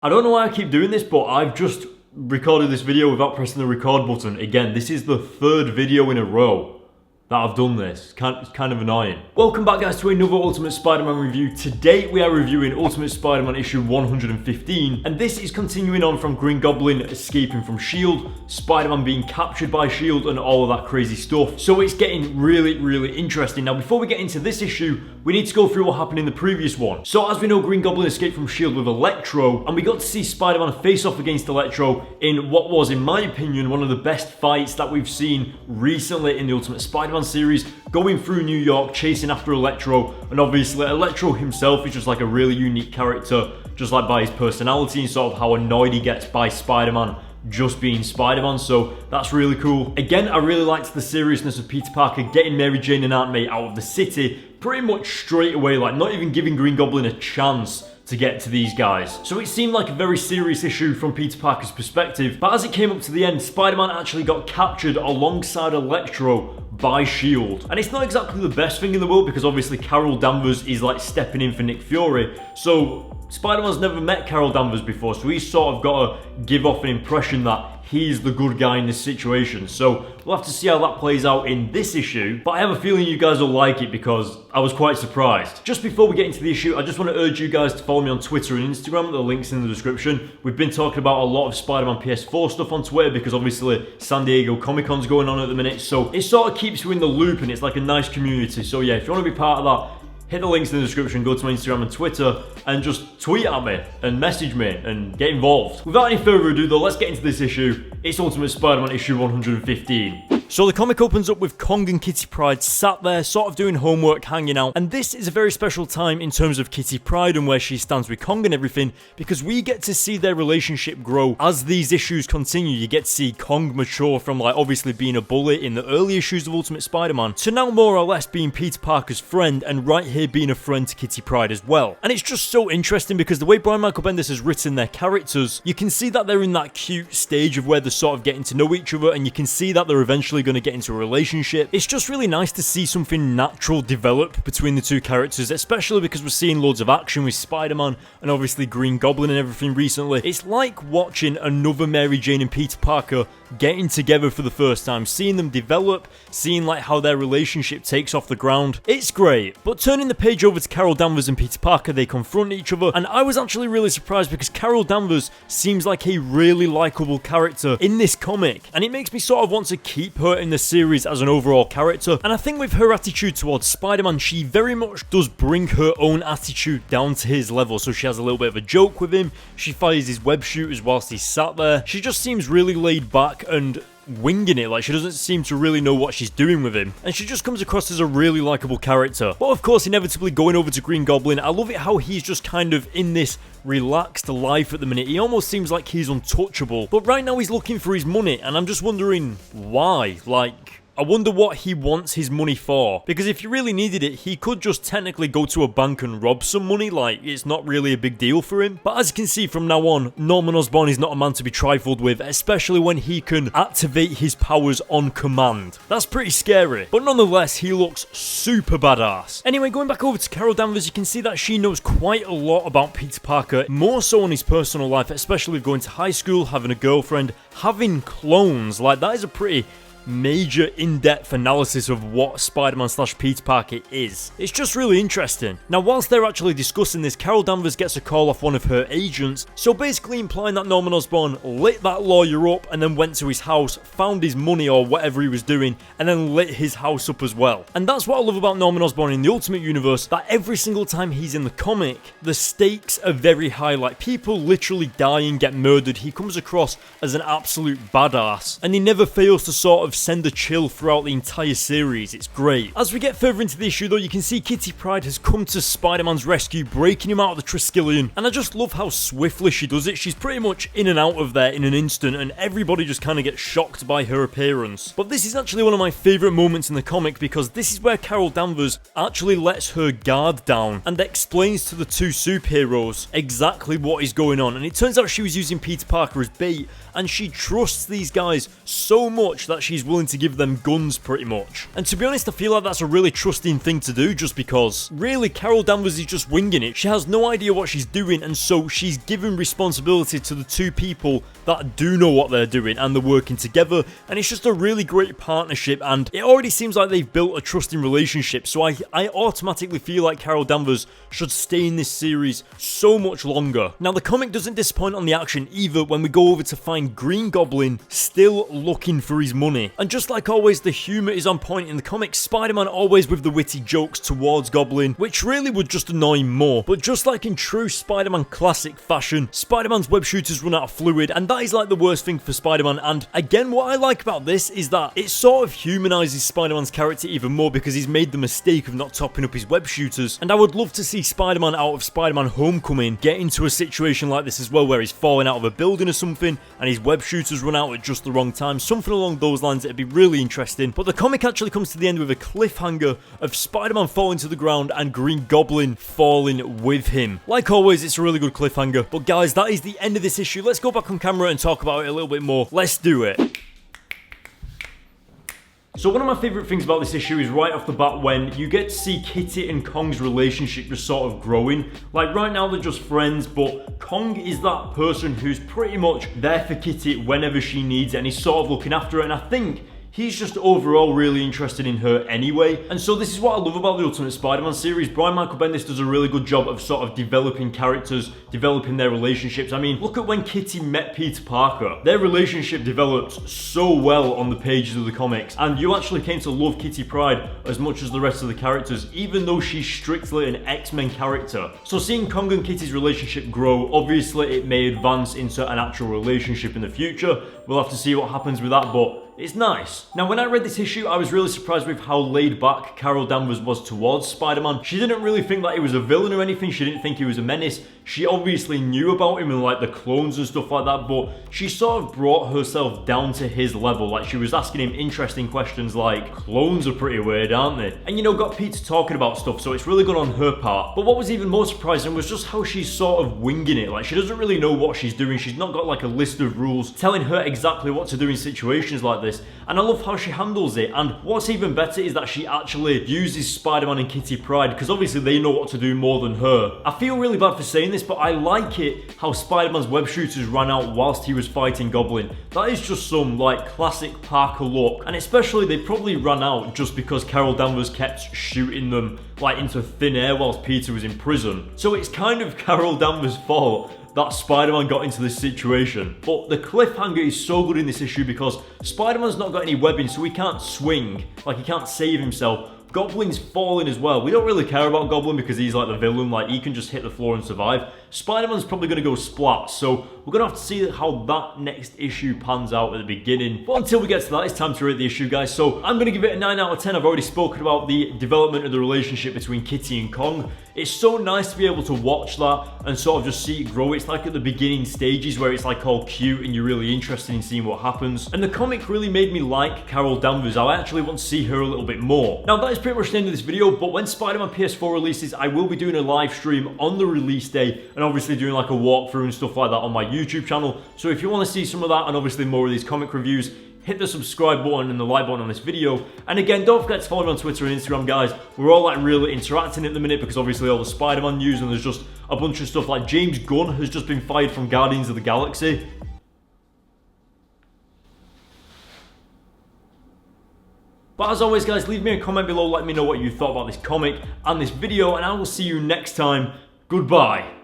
I don't know why I keep doing this, but I've just recorded this video without pressing the record button. Again, this is the third video in a row that I've done this. It's kind of annoying. Welcome back, guys, to another Ultimate Spider-Man review. Today we are reviewing Ultimate Spider-Man issue 115, and this is continuing on from Green Goblin escaping from S.H.I.E.L.D, Spider-Man being captured by S.H.I.E.L.D, and all of that crazy stuff. So it's getting really interesting. Now, before we get into this issue, we need to go through what happened in the previous one. So as we know, Green Goblin escaped from S.H.I.E.L.D with Electro, and we got to see Spider-Man face off against Electro in what was, in my opinion, one of the best fights that we've seen recently in the Ultimate Spider-Man series, going through New York, chasing after Electro. And obviously Electro himself is just like a really unique character, just like by his personality and sort of how annoyed he gets by Spider-Man just being Spider-Man, so that's really cool. Again, I really liked the seriousness of Peter Parker getting Mary Jane and Aunt May out of the city pretty much straight away, like not even giving Green Goblin a chance to get to these guys. So it seemed like a very serious issue from Peter Parker's perspective, but as it came up to the end, Spider-Man actually got captured alongside Electro by S.H.I.E.L.D. And it's not exactly the best thing in the world because obviously Carol Danvers is like stepping in for Nick Fury, so Spider-Man's never met Carol Danvers before, so he's sort of got to give off an impression that he's the good guy in this situation. So we'll have to see how that plays out in this issue, but I have a feeling you guys will like it because I was quite surprised. Just before we get into the issue, I just want to urge you guys to follow me on Twitter and Instagram. The link's in the description. We've been talking about a lot of Spider-Man PS4 stuff on Twitter because obviously San Diego Comic-Con's going on at the minute, so it sort of keeps you in the loop and it's like a nice community. So yeah, if you want to be part of that, hit the links in the description, go to my Instagram and Twitter, and just tweet at me, and message me, and get involved. Without any further ado though, let's get into this issue. It's Ultimate Spider-Man issue 115. So the comic opens up with Kong and Kitty Pryde sat there, sort of doing homework, hanging out, and this is a very special time in terms of Kitty Pryde and where she stands with Kong and everything, because we get to see their relationship grow as these issues continue. You get to see Kong mature from like obviously being a bully in the early issues of Ultimate Spider-Man to now more or less being Peter Parker's friend, and right here being a friend to Kitty Pryde as well. And it's just so interesting because the way Brian Michael Bendis has written their characters, you can see that they're in that cute stage of where they're sort of getting to know each other, and you can see that they're eventually going to get into a relationship. It's just really nice to see something natural develop between the two characters, especially because we're seeing loads of action with Spider-Man and obviously Green Goblin and everything recently. It's like watching another Mary Jane and Peter Parker getting together for the first time, seeing them develop, seeing like how their relationship takes off the ground. It's great. But turning the page over to Carol Danvers and Peter Parker, they confront each other, and I was actually really surprised because Carol Danvers seems like a really likable character in this comic, and it makes me sort of want to keep her in the series as an overall character. And I think with her attitude towards Spider-Man, she very much does bring her own attitude down to his level. So she has a little bit of a joke with him, she fires his web shooters whilst he's sat there, she just seems really laid back and winging it, like she doesn't seem to really know what she's doing with him, and she just comes across as a really likable character. But of course, inevitably going over to Green Goblin, I love it how he's just kind of in this relaxed life at the minute. He almost seems like he's untouchable, but right now he's looking for his money, and I'm just wondering why. Like, I wonder what he wants his money for, because if he really needed it, he could just technically go to a bank and rob some money. Like, it's not really a big deal for him. But as you can see from now on, Norman Osborn is not a man to be trifled with, especially when he can activate his powers on command. That's pretty scary, but nonetheless, he looks super badass. Anyway, going back over to Carol Danvers, you can see that she knows quite a lot about Peter Parker, more so on his personal life, especially with going to high school, having a girlfriend, having clones. Like, that is a pretty major in-depth analysis of what Spider-Man / Peter Parker is. It's just really interesting. Now, whilst they're actually discussing this, Carol Danvers gets a call off one of her agents, so basically implying that Norman Osborn lit that lawyer up and then went to his house, found his money or whatever he was doing, and then lit his house up as well. And that's what I love about Norman Osborn in the Ultimate Universe, that every single time he's in the comic, the stakes are very high. Like, people literally die and get murdered. He comes across as an absolute badass, and he never fails to sort of send a chill throughout the entire series. It's great. As we get further into the issue though, you can see Kitty Pryde has come to Spider-Man's rescue, breaking him out of the Triskelion, and I just love how swiftly she does it. She's pretty much in and out of there in an instant, and everybody just kind of gets shocked by her appearance. But this is actually one of my favourite moments in the comic, because this is where Carol Danvers actually lets her guard down and explains to the two superheroes exactly what is going on. And it turns out she was using Peter Parker as bait, and she trusts these guys so much that she's he's willing to give them guns pretty much. And to be honest, I feel like that's a really trusting thing to do, just because really Carol Danvers is just winging it. She has no idea what she's doing, and so she's giving responsibility to the two people that do know what they're doing, and they're working together, and it's just a really great partnership, and it already seems like they've built a trusting relationship. So I automatically feel like Carol Danvers should stay in this series so much longer. Now the comic doesn't disappoint on the action either when we go over to find Green Goblin still looking for his money. And just like always, the humour is on point in the comic. Spider-Man always with the witty jokes towards Goblin, which really would just annoy him more. But just like in true Spider-Man classic fashion, Spider-Man's web shooters run out of fluid, and that is like the worst thing for Spider-Man. And again, what I like about this is that it sort of humanises Spider-Man's character even more, because he's made the mistake of not topping up his web shooters. And I would love to see Spider-Man out of Spider-Man Homecoming get into a situation like this as well, where he's falling out of a building or something and his web shooters run out at just the wrong time. Something along those lines. It'd be really interesting. But the comic actually comes to the end with a cliffhanger of Spider-Man falling to the ground and Green Goblin falling with him. Like always, it's a really good cliffhanger. But guys, that is the end of this issue. Let's go back on camera and talk about it a little bit more. Let's do it. So one of my favourite things about this issue is right off the bat when you get to see Kitty and Kong's relationship just sort of growing. Like right now they're just friends, but Kong is that person who's pretty much there for Kitty whenever she needs it, and he's sort of looking after her, and I think he's just overall really interested in her anyway. And so this is what I love about the Ultimate Spider-Man series. Brian Michael Bendis does a really good job of sort of developing characters, developing their relationships. I mean, look at when Kitty met Peter Parker. Their relationship developed so well on the pages of the comics, and you actually came to love Kitty Pryde as much as the rest of the characters, even though she's strictly an X-Men character. So seeing Kong and Kitty's relationship grow, obviously it may advance into an actual relationship in the future. We'll have to see what happens with that, but it's nice. Now, when I read this issue, I was really surprised with how laid back Carol Danvers was towards Spider-Man. She didn't really think that he was a villain or anything. She didn't think he was a menace. She obviously knew about him and like the clones and stuff like that, but she sort of brought herself down to his level. Like she was asking him interesting questions like, clones are pretty weird, aren't they? And you know, got Peter talking about stuff, so it's really good on her part. But what was even more surprising was just how she's sort of winging it. Like she doesn't really know what she's doing. She's not got like a list of rules telling her exactly what to do in situations like this. And I love how she handles it. And what's even better is that she actually uses Spider-Man and Kitty Pryde, because obviously they know what to do more than her. I feel really bad for saying this, but I like it how Spider-Man's web shooters ran out whilst he was fighting Goblin. That is just some like classic Parker look. And especially they probably ran out just because Carol Danvers kept shooting them like into thin air whilst Peter was in prison. So it's kind of Carol Danvers' fault that Spider-Man got into this situation. But the cliffhanger is so good in this issue because Spider-Man's not got any webbing, so he can't swing, like he can't save himself. Goblin's falling as well. We don't really care about Goblin because he's like the villain, like he can just hit the floor and survive. Spider-Man's probably going to go splat, so we're going to have to see how that next issue pans out at the beginning. But until we get to that, it's time to rate the issue, guys. So I'm going to give it a 9 out of 10. I've already spoken about the development of the relationship between Kitty and Kong. It's so nice to be able to watch that and sort of just see it grow. It's like at the beginning stages where it's like all cute and you're really interested in seeing what happens. And the comic really made me like Carol Danvers. I actually want to see her a little bit more. Now that is pretty much the end of this video, but when Spider-Man PS4 releases, I will be doing a live stream on the release day and obviously doing like a walkthrough and stuff like that on my YouTube channel. So if you want to see some of that and obviously more of these comic reviews, hit the subscribe button and the like button on this video. And again, don't forget to follow me on Twitter and Instagram, guys. We're all like really interacting at the minute because obviously all the Spider-Man news, and there's just a bunch of stuff like James Gunn has just been fired from Guardians of the Galaxy. But as always, guys, leave me a comment below, let me know what you thought about this comic and this video, and I will see you next time. Goodbye.